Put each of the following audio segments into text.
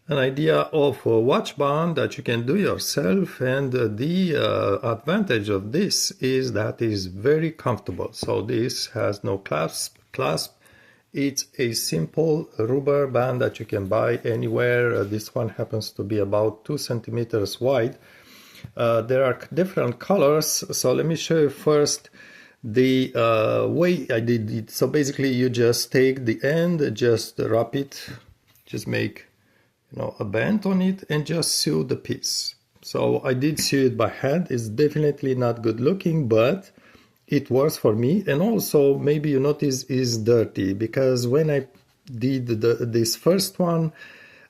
an idea of a watch band that you can do yourself, and the advantage of this is that it's very comfortable. So this has no clasp. It's a simple rubber band that you can buy anywhere. This one happens to be about 2 centimeters wide. There are different colors, so let me show you first the way I did it. So basically you just take the end, just wrap it, just make a band on it and just sew the piece. So I did sew it by hand. It's definitely not good looking, but it works for me. And also maybe you notice it's dirty, because when I did this first one,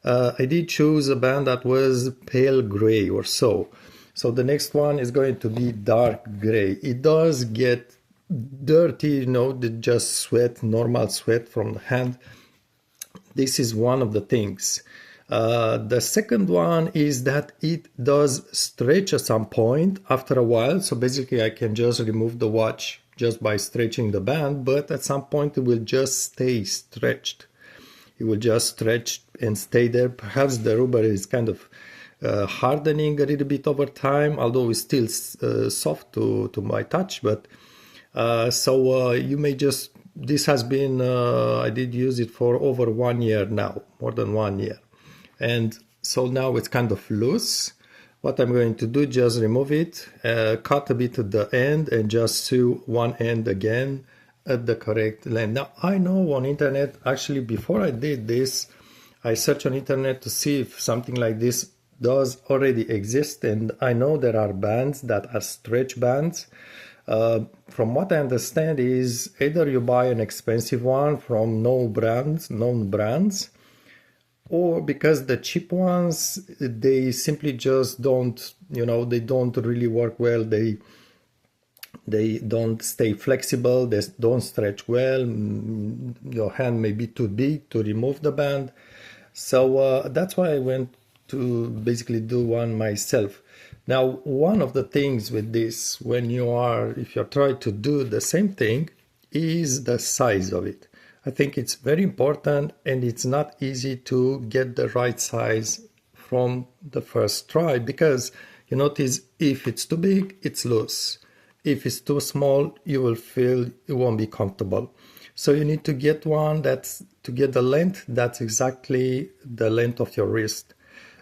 I did choose a band that was pale gray or so. So the next one is going to be dark gray. It does get dirty, just sweat, normal sweat from the hand. This is one of the things. The second one is that it does stretch at some point after a while. So basically I can just remove the watch just by stretching the band, but at some point it will just stay stretched. It will just stretch and stay there. Perhaps the rubber is kind of hardening a little bit over time, although it's still soft to my touch. But so you may just, this has been, I did use it for over 1 year now, more than 1 year. And so now it's kind of loose. What I'm going to do, just remove it, cut a bit at the end and just sew one end again at the correct length. Now I know on internet, actually before I did this, I searched on internet to see if something like this does already exist, and I know there are bands that are stretch bands. From what I understand is either you buy an expensive one from known brands, or because the cheap ones, they simply just don't, they don't really work well. They don't stay flexible, they don't stretch well. Your hand may be too big to remove the band. So that's why I went to basically do one myself. Now, one of the things with this, if you're trying to do the same thing, is the size of it. I think it's very important, and it's not easy to get the right size from the first try, because you notice if it's too big, it's loose. If it's too small, you will feel it won't be comfortable. So you need to get one to get the length that's exactly the length of your wrist.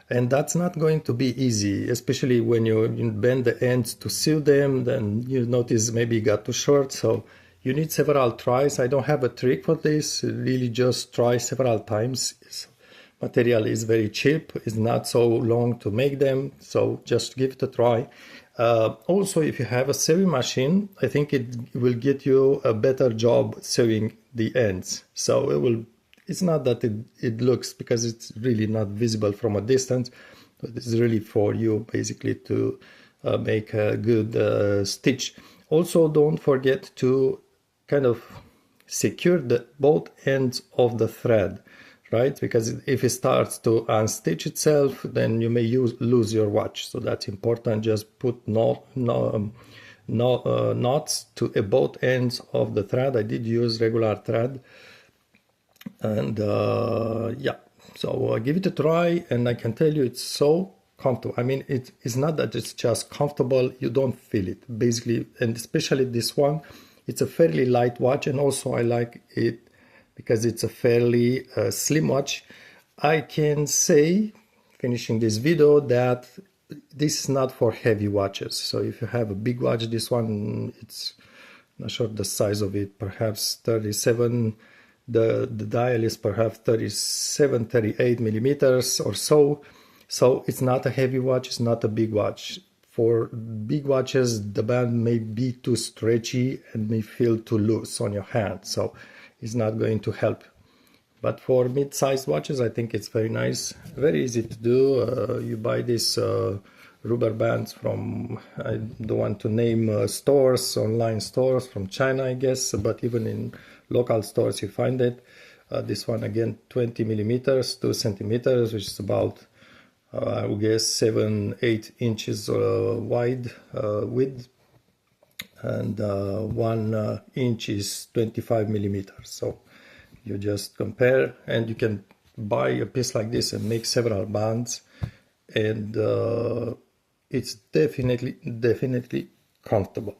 And that's not going to be easy, especially when you bend the ends to sew them, then you notice maybe you got too short. So you need several tries. I don't have a trick for this. Really just try several times. Material is very cheap. It's not so long to make them. So just give it a try. Also, if you have a sewing machine, I think it will get you a better job sewing the ends. So it's not that it looks, because it's really not visible from a distance, but it's really for you basically to make a good stitch. Also, don't forget to kind of secure both ends of the thread, right? Because if it starts to unstitch itself, then you may lose your watch. So that's important. Just put knots to both ends of the thread. I did use regular thread. And yeah, so give it a try, and I can tell you it's so comfortable. I mean, it's not that it's just comfortable, you don't feel it basically. And especially this one, it's a fairly light watch, and also I like it because it's a fairly slim watch. I can say, finishing this video, that this is not for heavy watches. So if you have a big watch, this one, it's not sure the size of it, perhaps 37. The dial is perhaps 37, 38 millimeters or so. So it's not a heavy watch, it's not a big watch. For big watches, the band may be too stretchy and may feel too loose on your hand. So it's not going to help. But for mid-sized watches, I think it's very nice, very easy to do. You buy these rubber bands from, I don't want to name stores, online stores from China, I guess, but even in local stores you find it. This one again, 20 millimeters, 2 centimeters, which is about, I would guess, 7-8 inches wide width, and 1 inch is 25 millimeters. So you just compare, and you can buy a piece like this and make several bands, and it's definitely comfortable.